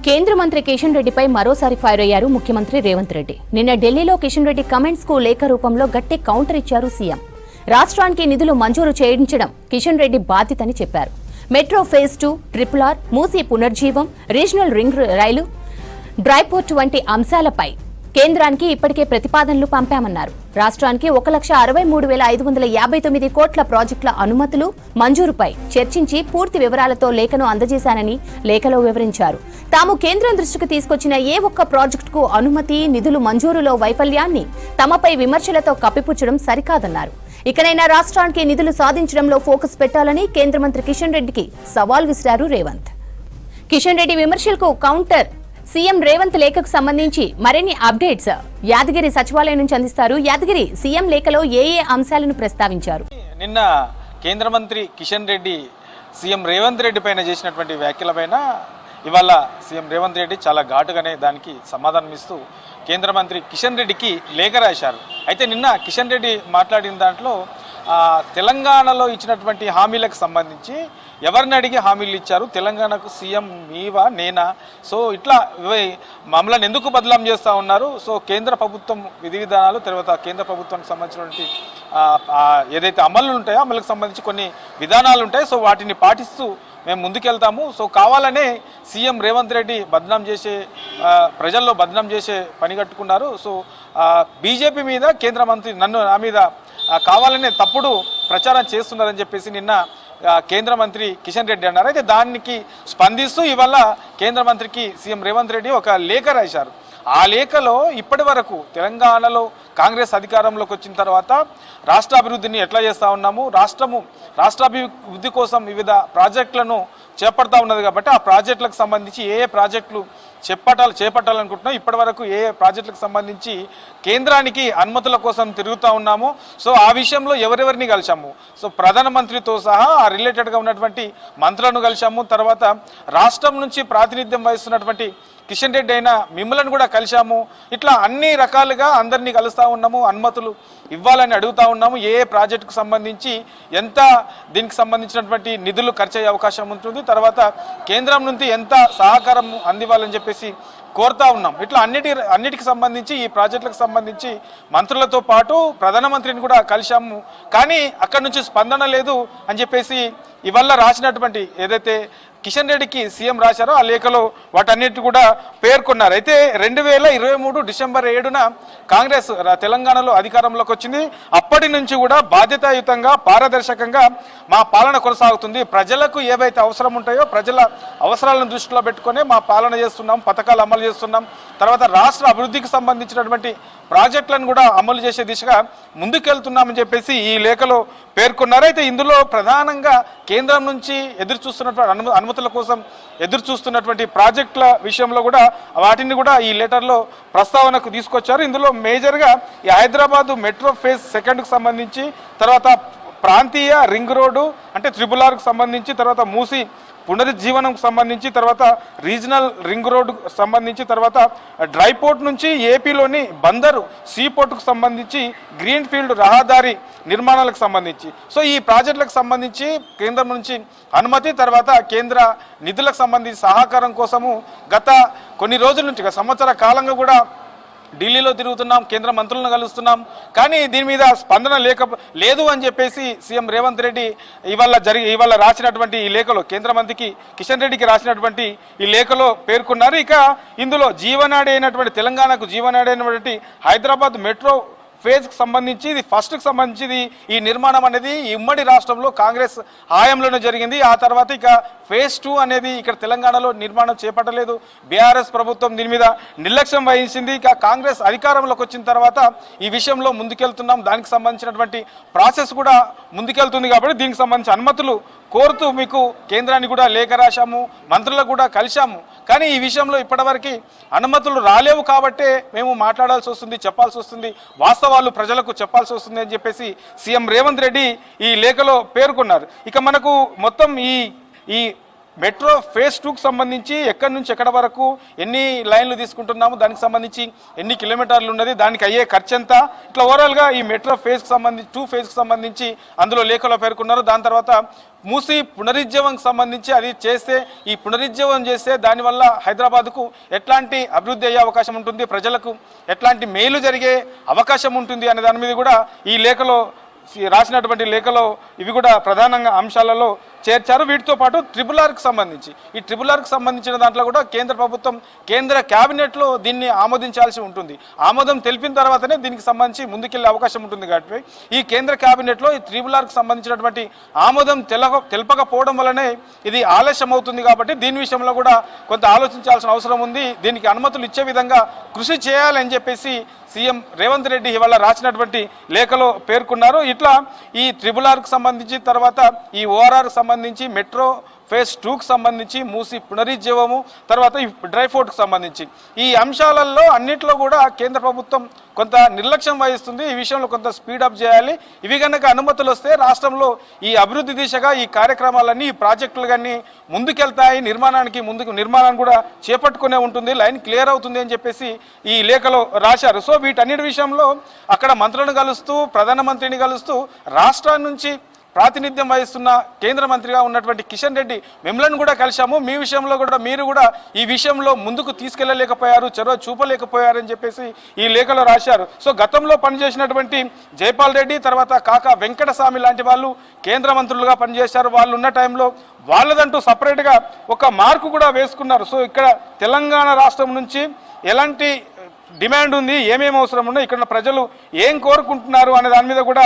కేంద్ర మంత్రి కిషన్ రెడ్డిపై మరోసారి ఫైర్ అయ్యారు ముఖ్యమంత్రి రేవంత్ రెడ్డి. నిన్న ఢిల్లీలో కిషన్ రెడ్డి కమెంట్స్ కు లేఖ రూపంలో గట్టి కౌంటర్ ఇచ్చారు సీఎం. రాష్ట్రానికి నిధులు మంజూరు చేయించడం కిషన్ రెడ్డి బాధ్యతని చెప్పారు. మెట్రో ఫేజ్ 2, RRR, మూసీ పునర్జీవం, రీజనల్ రింగ్ రైలు, డ్రైపోర్ట్ వంటి అంశాలపై కేంద్రానికి ఇప్పటికే ప్రతిపాదనలు పంపామన్నారు. రాష్ట్రానికి 1,63,559 కోట్ల ప్రాజెక్టుల అనుమతులు మంజూరుపై చర్చించి పూర్తి వివరాలతో లేఖను అందజేశానని లేఖలో వివరించారు. తాము కేంద్రం దృష్టికి తీసుకొచ్చిన ఏ ఒక్క ప్రాజెక్టుకు అనుమతి, నిధులు మంజూరులో వైఫల్యాన్ని తమపై విమర్శలతో కప్పిపుచ్చడం సరికాదన్నారు. ఇకనైనా రాష్ట్రానికి నిధులు సాధించడంలో ఫోకస్ పెట్టాలని కేంద్ర మంత్రి కిషన్ రెడ్డికి సవాల్ విసిరారు రేవంత్. కిషన్ రెడ్డి విమర్శలకు కౌంటర్ సీఎం రేవంత్ లేఖకు సంబంధించి మరిన్ని అప్డేట్స్ యాదగిరి సచివాలయం నుంచి అందిస్తారు. యాదగిరి, సీఎం లేఖలో ఏ అంశాలను ప్రస్తావించారు? నిన్న కేంద్ర మంత్రి కిషన్ రెడ్డి సీఎం రేవంత్ రెడ్డి పైన చేసినటువంటి వ్యాఖ్యలపైన ఇవాళ సీఎం రేవంత్ రెడ్డి చాలా ఘాటుగానే దానికి సమాధానం ఇస్తూ కేంద్ర మంత్రి కిషన్ రెడ్డికి లేఖ రాశారు. అయితే నిన్న కిషన్ రెడ్డి మాట్లాడిన దాంట్లో తెలంగాణలో ఇచ్చినటువంటి హామీలకు సంబంధించి ఎవరిని అడిగి హామీలు ఇచ్చారు, తెలంగాణకు సీఎం మీవా నేనా, సో ఇట్లా మమ్మల్ని ఎందుకు బదలాం చేస్తూ ఉన్నారు, సో కేంద్ర ప్రభుత్వం విధి విధానాలు, తర్వాత కేంద్ర ప్రభుత్వానికి సంబంధించినటువంటి ఏదైతే అమలు ఉంటాయో అమలుకు సంబంధించి కొన్ని విధానాలు ఉంటాయి, సో వాటిని పాటిస్తూ మేము ముందుకెళ్తాము, సో కావాలనే సీఎం రేవంత్ రెడ్డి బదనాం చేసే ప్రజల్లో బదనాం చేసే పని కట్టుకున్నారు. సో బీజేపీ మీద కేంద్ర మంత్రి నా మీద కావాలనే తప్పుడు ప్రచారం చేస్తున్నారని చెప్పేసి నిన్న కేంద్ర మంత్రి కిషన్ రెడ్డి అన్నారు. అయితే దానికి స్పందిస్తూ ఇవాళ కేంద్ర మంత్రికి సీఎం రేవంత్ రెడ్డి ఒక లేఖ రాశారు. ఆ లేఖలో ఇప్పటి వరకు తెలంగాణలో కాంగ్రెస్ అధికారంలోకి వచ్చిన తర్వాత రాష్ట్ర అభివృద్ధిని ఎట్లా చేస్తూ ఉన్నాము, రాష్ట్రాభివృద్ధి కోసం వివిధ ప్రాజెక్టులను చేపడతా ఉన్నది కాబట్టి ఆ ప్రాజెక్టులకు సంబంధించి ఏ ప్రాజెక్టులు చేపట్టాలనుకుంటున్నాం, ఇప్పటి వరకు ఏ ప్రాజెక్టులకు సంబంధించి కేంద్రానికి అనుమతుల కోసం తిరుగుతూ ఉన్నాము, సో ఆ విషయంలో ఎవరెవరిని కలిశాము, సో ప్రధానమంత్రితో సహా ఆ రిలేటెడ్గా ఉన్నటువంటి మంత్రులను కలిశాము, తర్వాత రాష్ట్రం నుంచి ప్రాతినిధ్యం వహిస్తున్నటువంటి కిషన్ రెడ్డి అయినా మిమ్మల్ని కూడా కలిశాము, ఇట్లా అన్ని రకాలుగా అందరినీ కలుస్తూ ఉన్నాము, అనుమతులు ఇవ్వాలని అడుగుతూ ఉన్నాము, ఏ ప్రాజెక్టుకు సంబంధించి ఎంత దీనికి సంబంధించినటువంటి నిధులు ఖర్చు అయ్యే అవకాశం ఉంటుంది, తర్వాత కేంద్రం నుంచి ఎంత సహకారం అందివ్వాలని చెప్పేసి కోరుతా ఉన్నాం. ఇట్లా అన్నిటికి సంబంధించి ఈ ప్రాజెక్టులకు సంబంధించి మంత్రులతో పాటు ప్రధానమంత్రిని కూడా కలిశాము, కానీ అక్కడి నుంచి స్పందన లేదు అని చెప్పేసి ఇవాళ రాసినటువంటి ఏదైతే కిషన్ రెడ్డికి సీఎం రాశారో ఆ లేఖలో వాటన్నిటి కూడా పేర్కొన్నారు. అయితే 2023 డిసెంబర్ 7న కాంగ్రెస్ తెలంగాణలో అధికారంలోకి వచ్చింది. అప్పటి నుంచి కూడా బాధ్యతాయుతంగా పారదర్శకంగా మా పాలన కొనసాగుతుంది. ప్రజలకు ఏవైతే అవసరం ఉంటాయో ప్రజల అవసరాలను దృష్టిలో పెట్టుకునే మా పాలన చేస్తున్నాం, పథకాలు అమలు చేస్తున్నాం, తర్వాత రాష్ట్ర అభివృద్ధికి సంబంధించినటువంటి ప్రాజెక్టులను కూడా అమలు చేసే దిశగా ముందుకెళ్తున్నామని చెప్పేసి ఈ లేఖలో పేర్కొన్నారు. అయితే ఇందులో ప్రధానంగా కేంద్రం నుంచి ఎదురు చూస్తున్నటువంటి అనుమతుల కోసం ఎదురు చూస్తున్నటువంటి ప్రాజెక్టుల విషయంలో కూడా వాటిని కూడా ఈ లెటర్లో ప్రస్తావనకు తీసుకొచ్చారు. ఇందులో మేజర్గా ఈ హైదరాబాద్ మెట్రో ఫేజ్ 2కు సంబంధించి, తర్వాత ప్రాంతీయ రింగ్ రోడ్డు అంటే RRRకు సంబంధించి, తర్వాత మూసీ పునరుజ్జీవనంకు సంబంధించి, తర్వాత రీజనల్ రింగ్ రోడ్డు సంబంధించి, తర్వాత డ్రైపోర్ట్ నుంచి ఏపీలోని బందరు సీపోర్టుకు సంబంధించి, గ్రీన్ ఫీల్డ్ రహదారి నిర్మాణాలకు సంబంధించి, సో ఈ ప్రాజెక్టులకు సంబంధించి కేంద్రం నుంచి అనుమతి, తర్వాత కేంద్ర నిధులకు సంబంధించి సహకారం కోసము గత కొన్ని రోజుల నుంచి సంవత్సర కాలంగా కూడా ఢిల్లీలో తిరుగుతున్నాం, కేంద్ర మంత్రులను కలుస్తున్నాం, కానీ దీని మీద స్పందన లేదు అని చెప్పేసి సీఎం రేవంత్ రెడ్డి ఇవాళ రాసినటువంటి ఈ లేఖలో కేంద్ర మంత్రికి కిషన్ రెడ్డికి రాసినటువంటి ఈ లేఖలో పేర్కొన్నారు. ఇక ఇందులో జీవనాడి అయినటువంటి తెలంగాణకు జీవనాడి అయినటువంటి హైదరాబాద్ మెట్రో ఫేజ్కి సంబంధించి ఇది ఫస్ట్కి సంబంధించి ఈ నిర్మాణం అనేది ఉమ్మడి రాష్ట్రంలో కాంగ్రెస్ హయాంలోనే జరిగింది. ఆ తర్వాత ఇక ఫేజ్ 2 అనేది ఇక్కడ తెలంగాణలో నిర్మాణం చేపట్టలేదు. బీఆర్ఎస్ ప్రభుత్వం దీని మీద నిర్లక్ష్యం వహించింది. ఇక కాంగ్రెస్ అధికారంలోకి వచ్చిన తర్వాత ఈ విషయంలో ముందుకెళ్తున్నాం, దానికి సంబంధించినటువంటి ప్రాసెస్ కూడా ముందుకెళ్తుంది కాబట్టి దీనికి సంబంధించి అనుమతులు కోరుతూ మీకు కేంద్రాన్ని కూడా లేఖ రాశాము, మంత్రులకు కూడా కలిశాము, కానీ ఈ విషయంలో ఇప్పటివరకు అనుమతులు రాలేవు కాబట్టే మేము మాట్లాడాల్సి వస్తుంది, చెప్పాల్సి వస్తుంది, వాస్తవాలు ప్రజలకు చెప్పాల్సి వస్తుంది అని చెప్పేసి సీఎం రేవంత్ రెడ్డి ఈ లేఖలో పేర్కొన్నారు. ఇక మనకు మొత్తం ఈ మెట్రో ఫేజ్ 2కు సంబంధించి ఎక్కడి నుంచి ఎక్కడ వరకు ఎన్ని లైన్లు తీసుకుంటున్నాము, దానికి సంబంధించి ఎన్ని కిలోమీటర్లు ఉన్నది, దానికి అయ్యే ఖర్చు ఎంత, ఇట్లా ఓవరాల్గా ఈ మెట్రో ఫేజ్కి సంబంధించి 2 ఫేజ్కి సంబంధించి అందులో లేఖలో పేర్కొన్నారు. దాని తర్వాత మూసి పునరుజ్జీవంకి సంబంధించి అది చేస్తే, ఈ పునరుజ్జీవం చేస్తే దానివల్ల హైదరాబాద్కు ఎట్లాంటి అభివృద్ధి అయ్యే అవకాశం ఉంటుంది, ప్రజలకు ఎట్లాంటి మేలు జరిగే అవకాశం ఉంటుంది అనే దాని మీద కూడా ఈ లేఖలో రాసినటువంటి లేఖలో ఇవి కూడా ప్రధానంగా అంశాలలో చేర్చారు. వీటితో పాటు RRRకి సంబంధించి ఈ RRRకి సంబంధించిన దాంట్లో కూడా కేంద్ర ప్రభుత్వం కేంద్ర క్యాబినెట్లో దీన్ని ఆమోదించాల్సి ఉంటుంది. ఆమోదం తెలిపిన తర్వాతనే దీనికి సంబంధించి ముందుకెళ్లే అవకాశం ఉంటుంది. కాబట్టి ఈ కేంద్ర క్యాబినెట్లో ఈ RRRకి సంబంధించినటువంటి ఆమోదం తెలపకపోవడం వల్లనే ఇది ఆలస్యం అవుతుంది. కాబట్టి దీని విషయంలో కూడా కొంత ఆలోచించాల్సిన అవసరం ఉంది. దీనికి అనుమతులు ఇచ్చే విధంగా కృషి చేయాలని చెప్పేసి సీఎం రేవంత్ రెడ్డి ఇవాళ రాసినటువంటి లేఖలో పేర్కొన్నారు. ఇట్లా ఈ RRRకి సంబంధించి, తర్వాత ఈ ORRకి సంబంధించి, మెట్రో ఫేజ్ 2కు సంబంధించి, మూసి పునరుజ్జీవము, తర్వాత ఈ డ్రై పోర్ట్కి సంబంధించి ఈ అంశాలలో అన్నింటిలో కూడా కేంద్ర ప్రభుత్వం కొంత నిర్లక్ష్యం వహిస్తుంది. ఈ విషయంలో కొంత స్పీడప్ చేయాలి. ఇవి కనుక అనుమతులు వస్తే రాష్ట్రంలో ఈ అభివృద్ధి దిశగా ఈ కార్యక్రమాలన్నీ, ఈ ప్రాజెక్టులు కానీ ముందుకెళ్తాయి. నిర్మాణాన్ని కూడా చేపట్టుకునే ఉంటుంది, లైన్ క్లియర్ అవుతుంది అని చెప్పేసి ఈ లేఖలో రాశారు. సో వీటన్నిటి విషయంలో అక్కడ మంత్రులను కలుస్తూ, ప్రధానమంత్రిని కలుస్తూ, రాష్ట్రాల నుంచి ప్రాతినిధ్యం వహిస్తున్న కేంద్ర మంత్రిగా ఉన్నటువంటి కిషన్ రెడ్డి మిమ్మల్ని కూడా కలిశాము. మీ విషయంలో కూడా మీరు కూడా ఈ విషయంలో ముందుకు తీసుకెళ్లలేకపోయారు, చొరవ చూపలేకపోయారని చెప్పేసి ఈ లేఖలో రాశారు. సో గతంలో పనిచేసినటువంటి జైపాల్ రెడ్డి, తర్వాత కాకా వెంకటస్వామి లాంటి వాళ్ళు కేంద్ర మంత్రులుగా పనిచేశారు. వాళ్ళు ఉన్న టైంలో వాళ్ళదంటూ సపరేట్గా ఒక మార్కు కూడా వేసుకున్నారు. సో ఇక్కడ తెలంగాణ రాష్ట్రం నుంచి ఎలాంటి డిమాండ్ ఉంది, ఏమేమి అవసరం ఉన్నాయి, ఇక్కడ ప్రజలు ఏం కోరుకుంటున్నారు అనే దాని మీద కూడా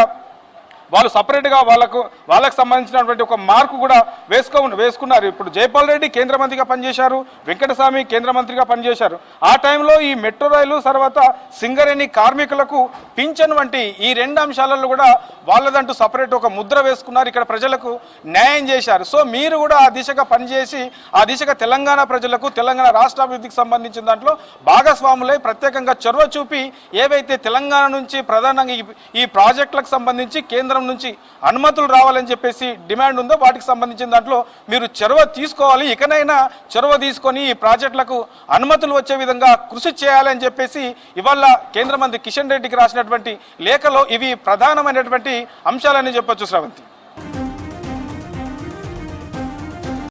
వాళ్ళు సపరేట్గా వాళ్ళకు సంబంధించినటువంటి ఒక మార్కు కూడా వేసుకున్నారు. ఇప్పుడు జైపాల్ రెడ్డి కేంద్ర మంత్రిగా పనిచేశారు, వెంకటస్వామి కేంద్ర మంత్రిగా పనిచేశారు. ఆ టైంలో ఈ మెట్రో రైలు, తర్వాత సింగరేణి కార్మికులకు పింఛన్ వంటి ఈ 2 అంశాలలో కూడా వాళ్ళదంటూ సపరేట్ ఒక ముద్ర వేసుకున్నారు. ఇక్కడ ప్రజలకు న్యాయం చేశారు. సో మీరు కూడా ఆ దిశగా పనిచేసి, ఆ దిశగా తెలంగాణ ప్రజలకు, తెలంగాణ రాష్ట్ర అభివృద్ధికి సంబంధించిన దాంట్లో భాగస్వాములై ప్రత్యేకంగా చొరవ చూపి ఏవైతే తెలంగాణ నుంచి ప్రధానంగా ఈ ప్రాజెక్టులకు సంబంధించి కేంద్ర నుంచి అనుమతులు రావాలని చెప్పేసి డిమాండ్ ఉందో వాటికి సంబంధించిన దాంట్లో మీరు చొరవ తీసుకోవాలి. ఇకనైనా చొరవ తీసుకొని ఈ ప్రాజెక్టులకు అనుమతులు వచ్చే విధంగా కృషి చేయాలని చెప్పేసి ఇవాళ కేంద్ర మంత్రి కిషన్ రెడ్డికి రాసినటువంటి లేఖలో ఇవి ప్రధానమైనటువంటి అంశాలని చెప్పొచ్చు శ్రవంతి.